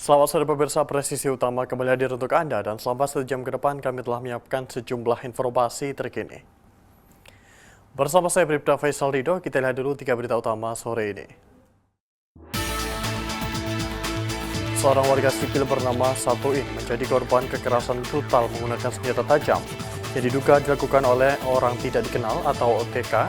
Selamat sore pemirsa, presisi utama kembali hadir untuk Anda dan selama 1 jam ke depan kami telah menyiapkan sejumlah informasi terkini. Bersama saya Bribda Faisal Rido, kita lihat dulu 3 berita utama sore ini. Seorang warga sipil bernama Satuin menjadi korban kekerasan brutal menggunakan senjata tajam yang diduga dilakukan oleh orang tidak dikenal atau OTK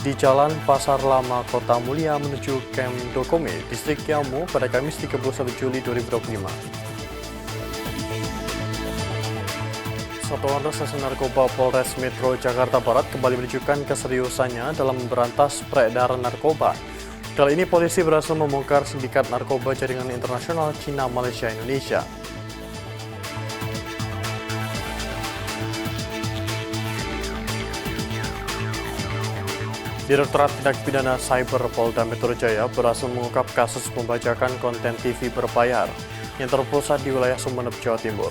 di Jalan Pasar Lama, Kota Mulia menuju Kem Dokome, Distrik Yamu pada Kamis 31 Juli 2025. Satuan Reserse Narkoba Polres Metro Jakarta Barat kembali menunjukkan keseriusannya dalam memberantas peredaran narkoba. Kali ini polisi berhasil membongkar sindikat narkoba jaringan internasional Cina, Malaysia, Indonesia. Direktorat Tindak Pidana Cyber Polda Metro Jaya berhasil mengungkap kasus pembajakan konten TV berbayar yang terpusat di wilayah Sumeneb, Jawa Timur.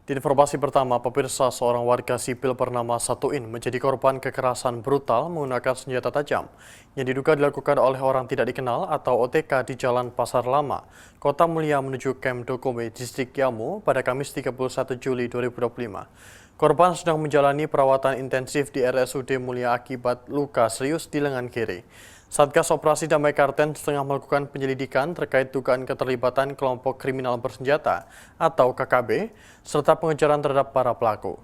Di informasi pertama, pemirsa, seorang warga sipil bernama Satuin menjadi korban kekerasan brutal menggunakan senjata tajam yang diduga dilakukan oleh orang tidak dikenal atau OTK di Jalan Pasar Lama, Kota Mulia menuju Kem Dokome, Distrik Yamu pada Kamis 31 Juli 2025. Korban sedang menjalani perawatan intensif di RSUD Mulia akibat luka serius di lengan kiri. Satgas Operasi Damai Karten tengah melakukan penyelidikan terkait dugaan keterlibatan kelompok kriminal bersenjata atau KKB serta pengejaran terhadap para pelaku.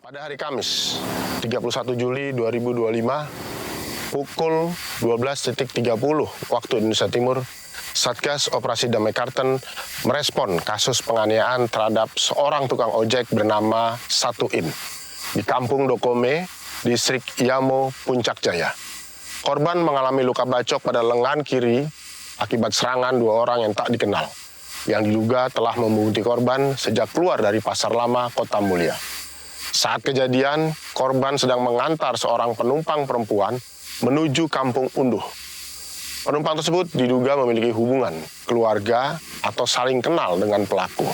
Pada hari Kamis, 31 Juli 2025, pukul 12.30 waktu Indonesia Timur, Satgas Operasi Damai Karten merespon kasus penganiayaan terhadap seorang tukang ojek bernama Satuin di Kampung Dokome, Distrik Yamu, Puncak Jaya. Korban mengalami luka bacok pada lengan kiri akibat serangan 2 orang yang tak dikenal, yang diduga telah membunuh korban sejak keluar dari Pasar Lama, Kota Mulia. Saat kejadian, korban sedang mengantar seorang penumpang perempuan menuju Kampung Unduh. Penumpang tersebut diduga memiliki hubungan keluarga atau saling kenal dengan pelaku.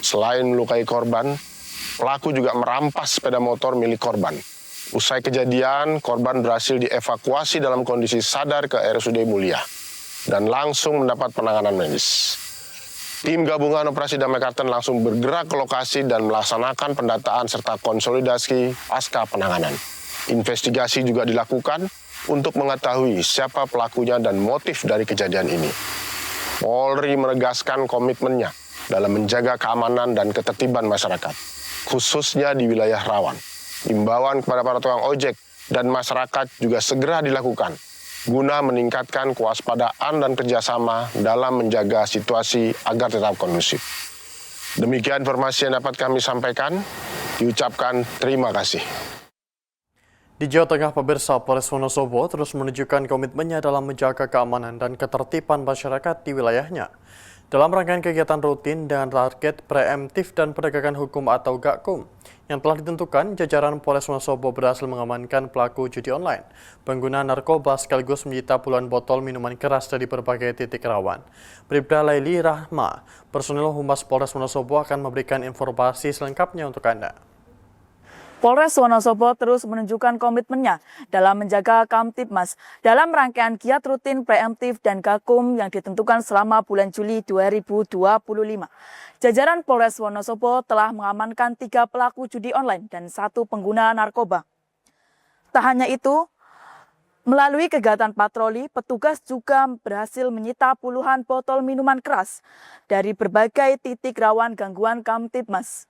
Selain melukai korban, pelaku juga merampas sepeda motor milik korban. Usai kejadian, korban berhasil dievakuasi dalam kondisi sadar ke RSUD Mulia dan langsung mendapat penanganan medis. Tim gabungan Operasi Damai Karten langsung bergerak ke lokasi dan melaksanakan pendataan serta konsolidasi pasca penanganan. Investigasi juga dilakukan untuk mengetahui siapa pelakunya dan motif dari kejadian ini. Polri menegaskan komitmennya dalam menjaga keamanan dan ketertiban masyarakat, khususnya di wilayah rawan. Imbauan kepada para tukang ojek dan masyarakat juga segera dilakukan guna meningkatkan kewaspadaan dan kerjasama dalam menjaga situasi agar tetap kondusif. Demikian informasi yang dapat kami sampaikan. Diucapkan terima kasih. Di Jawa Tengah, pemirsa, Polres Wonosobo terus menunjukkan komitmennya dalam menjaga keamanan dan ketertiban masyarakat di wilayahnya. Dalam rangkaian kegiatan rutin dengan target preemptif dan penegakan hukum atau GAKHUM yang telah ditentukan, jajaran Polres Wonosobo berhasil mengamankan pelaku judi online, pengguna narkoba sekaligus menyita puluhan botol minuman keras dari berbagai titik rawan. Bribda Laili Rahma, personil Humas Polres Wonosobo akan memberikan informasi selengkapnya untuk Anda. Polres Wonosobo terus menunjukkan komitmennya dalam menjaga Kamtibmas dalam rangkaian giat rutin preemptif dan GAKHUM yang ditentukan selama bulan Juli 2025. Jajaran Polres Wonosobo telah mengamankan 3 pelaku judi online dan 1 pengguna narkoba. Tak hanya itu, melalui kegiatan patroli, petugas juga berhasil menyita puluhan botol minuman keras dari berbagai titik rawan gangguan Kamtibmas.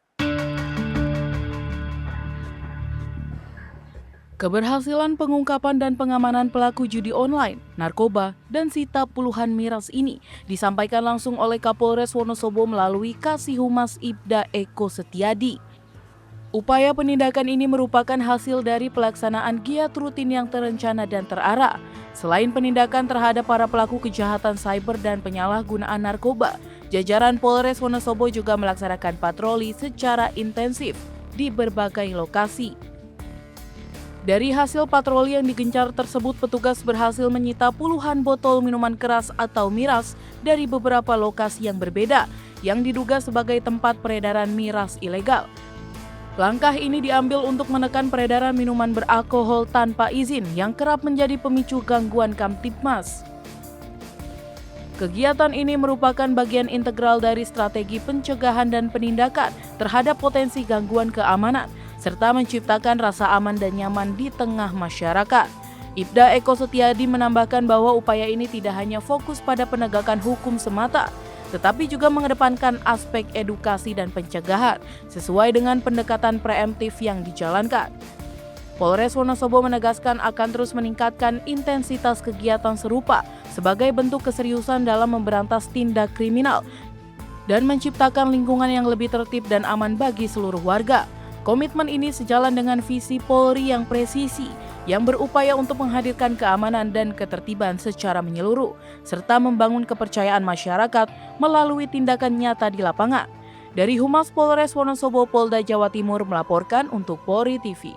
Keberhasilan pengungkapan dan pengamanan pelaku judi online, narkoba, dan sita puluhan miras ini disampaikan langsung oleh Kapolres Wonosobo melalui Kasih Humas Ibda Eko Setiadi. Upaya penindakan ini merupakan hasil dari pelaksanaan giat rutin yang terencana dan terarah. Selain penindakan terhadap para pelaku kejahatan cyber dan penyalahgunaan narkoba, jajaran Polres Wonosobo juga melaksanakan patroli secara intensif di berbagai lokasi. Dari hasil patroli yang digencar tersebut, petugas berhasil menyita puluhan botol minuman keras atau miras dari beberapa lokasi yang berbeda yang diduga sebagai tempat peredaran miras ilegal. Langkah ini diambil untuk menekan peredaran minuman beralkohol tanpa izin yang kerap menjadi pemicu gangguan Kamtibmas. Kegiatan ini merupakan bagian integral dari strategi pencegahan dan penindakan terhadap potensi gangguan keamanan, serta menciptakan rasa aman dan nyaman di tengah masyarakat. Ibda Eko Setiadi menambahkan bahwa upaya ini tidak hanya fokus pada penegakan hukum semata, tetapi juga mengedepankan aspek edukasi dan pencegahan sesuai dengan pendekatan preemptif yang dijalankan. Polres Wonosobo menegaskan akan terus meningkatkan intensitas kegiatan serupa sebagai bentuk keseriusan dalam memberantas tindak kriminal dan menciptakan lingkungan yang lebih tertib dan aman bagi seluruh warga. Komitmen ini sejalan dengan visi Polri yang presisi, yang berupaya untuk menghadirkan keamanan dan ketertiban secara menyeluruh, serta membangun kepercayaan masyarakat melalui tindakan nyata di lapangan. Dari Humas Polres Wonosobo, Polda Jawa Timur melaporkan untuk Polri TV.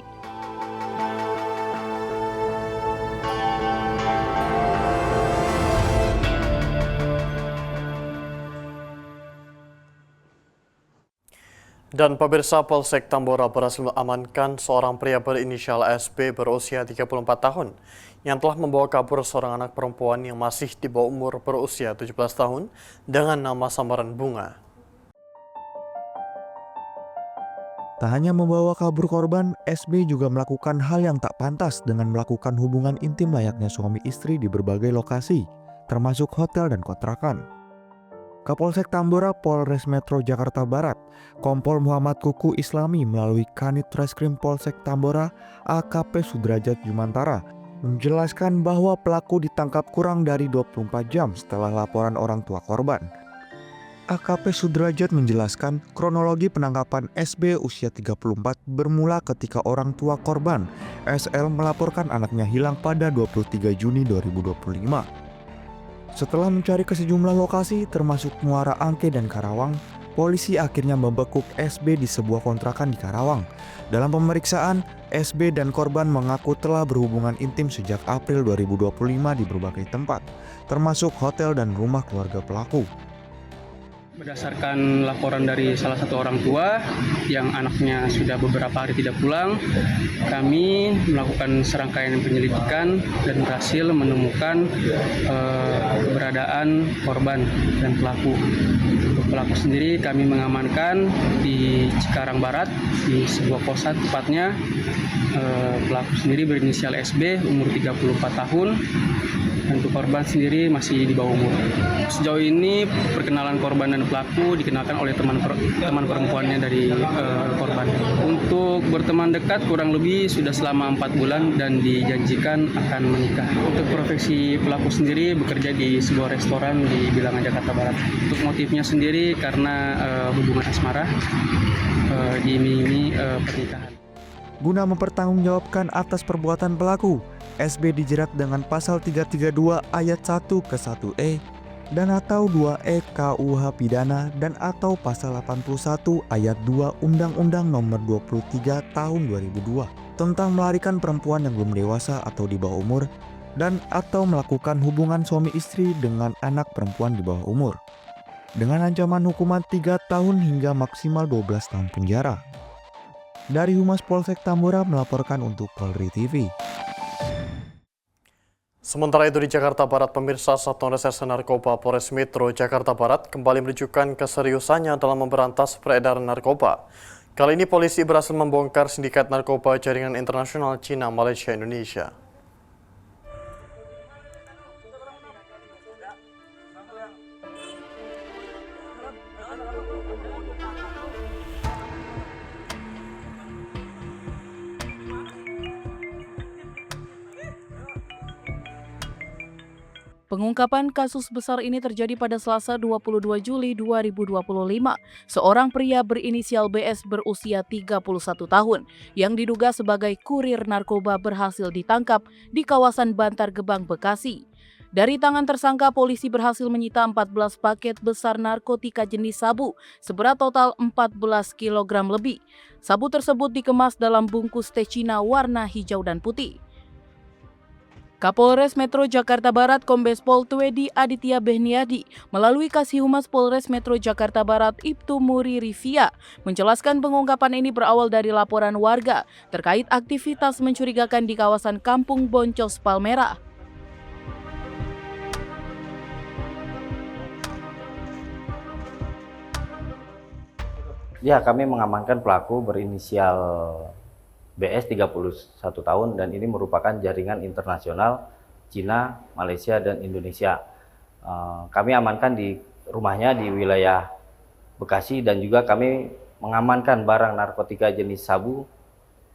Dan pemirsa, Polsek Tambora berhasil mengamankan seorang pria berinisial SB berusia 34 tahun yang telah membawa kabur seorang anak perempuan yang masih di bawah umur berusia 17 tahun dengan nama samaran Bunga. Tak hanya membawa kabur korban, SB juga melakukan hal yang tak pantas dengan melakukan hubungan intim layaknya suami istri di berbagai lokasi, termasuk hotel dan kontrakan. Kapolsek Tambora Polres Metro Jakarta Barat, Kompol Muhammad Kuku Islami melalui Kanit Reskrim Polsek Tambora AKP Sudrajat Jumantara menjelaskan bahwa pelaku ditangkap kurang dari 24 jam setelah laporan orang tua korban. AKP Sudrajat menjelaskan kronologi penangkapan SB usia 34 bermula ketika orang tua korban, SL, melaporkan anaknya hilang pada 23 Juni 2025. Setelah mencari ke sejumlah lokasi termasuk Muara Angke dan Karawang, polisi akhirnya membekuk SB di sebuah kontrakan di Karawang. Dalam pemeriksaan, SB dan korban mengaku telah berhubungan intim sejak April 2025 di berbagai tempat, termasuk hotel dan rumah keluarga pelaku. Berdasarkan laporan dari salah satu orang tua yang anaknya sudah beberapa hari tidak pulang, kami melakukan serangkaian penyelidikan dan berhasil menemukan keberadaan korban dan pelaku. Untuk pelaku sendiri kami mengamankan di Cikarang Barat, di sebuah kosan tepatnya. Pelaku sendiri berinisial SB, umur 34 tahun. Untuk korban sendiri masih di bawah umur. Sejauh ini perkenalan korban dan pelaku dikenalkan oleh teman perempuannya dari korban. Untuk berteman dekat kurang lebih sudah selama 4 bulan dan dijanjikan akan menikah. Untuk profesi pelaku sendiri bekerja di sebuah restoran di Bilangan Jakarta Barat. Untuk motifnya sendiri karena hubungan asmara diiming-imingi pernikahan. Guna mempertanggungjawabkan atas perbuatan pelaku, SB dijerat dengan pasal 332 ayat 1 ke 1E dan atau 2E KUH pidana dan atau pasal 81 ayat 2 Undang-Undang Nomor 23 Tahun 2002 tentang melarikan perempuan yang belum dewasa atau di bawah umur dan atau melakukan hubungan suami istri dengan anak perempuan di bawah umur dengan ancaman hukuman 3 tahun hingga maksimal 12 tahun penjara. Dari Humas Polsek Tambora melaporkan untuk Polri TV. Sementara itu di Jakarta Barat, pemirsa, Satuan Reserse Narkoba Polres Metro Jakarta Barat kembali menunjukkan keseriusannya dalam memberantas peredaran narkoba. Kali ini polisi berhasil membongkar sindikat narkoba jaringan internasional Cina, Malaysia, Indonesia. Pengungkapan kasus besar ini terjadi pada Selasa 22 Juli 2025. Seorang pria berinisial BS berusia 31 tahun yang diduga sebagai kurir narkoba berhasil ditangkap di kawasan Bantar Gebang, Bekasi. Dari tangan tersangka, polisi berhasil menyita 14 paket besar narkotika jenis sabu seberat total 14 kg lebih. Sabu tersebut dikemas dalam bungkus teh Cina warna hijau dan putih. Kapolres Metro Jakarta Barat Kombes Pol Tuedi Aditya Behniadi melalui Kasih Humas Polres Metro Jakarta Barat Ibtu Muri Rivia menjelaskan pengungkapan ini berawal dari laporan warga terkait aktivitas mencurigakan di kawasan Kampung Boncos Palmerah. Ya, kami mengamankan pelaku berinisial BS 31 tahun dan ini merupakan jaringan internasional Cina, Malaysia, dan Indonesia. Kami amankan di rumahnya di wilayah Bekasi dan juga kami mengamankan barang narkotika jenis sabu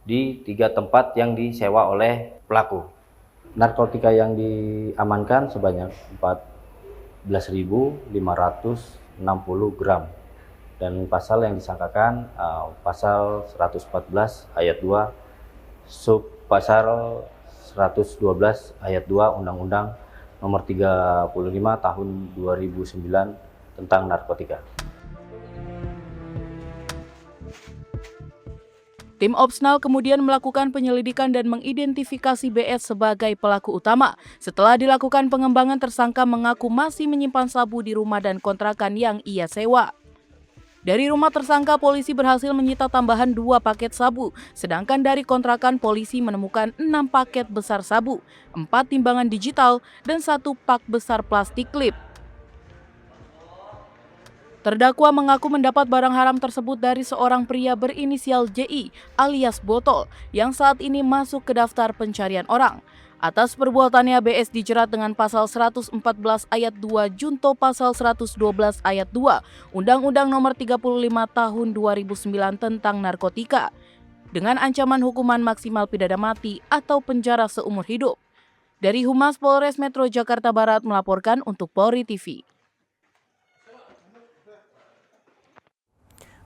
di 3 tempat yang disewa oleh pelaku. Narkotika yang diamankan sebanyak 14.560 gram. Dan pasal yang disangkakan pasal 114 ayat 2 sub pasal 112 ayat 2 Undang-Undang Nomor 35 Tahun 2009 tentang narkotika. Tim Opsnal kemudian melakukan penyelidikan dan mengidentifikasi BS sebagai pelaku utama. Setelah dilakukan pengembangan, tersangka mengaku masih menyimpan sabu di rumah dan kontrakan yang ia sewa. Dari rumah tersangka, polisi berhasil menyita tambahan 2 paket sabu, sedangkan dari kontrakan polisi menemukan 6 paket besar sabu, 4 timbangan digital, dan 1 pak besar plastik klip. Terdakwa mengaku mendapat barang haram tersebut dari seorang pria berinisial JI alias Botol yang saat ini masuk ke daftar pencarian orang. Atas perbuatannya, BS dijerat dengan pasal 114 ayat 2 junto pasal 112 ayat 2 Undang-Undang Nomor 35 Tahun 2009 tentang narkotika dengan ancaman hukuman maksimal pidana mati atau penjara seumur hidup. Dari Humas Polres Metro Jakarta Barat melaporkan untuk Polri TV.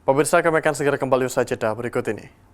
Pemirsa, kami akan segera kembali usai jeda berikut ini.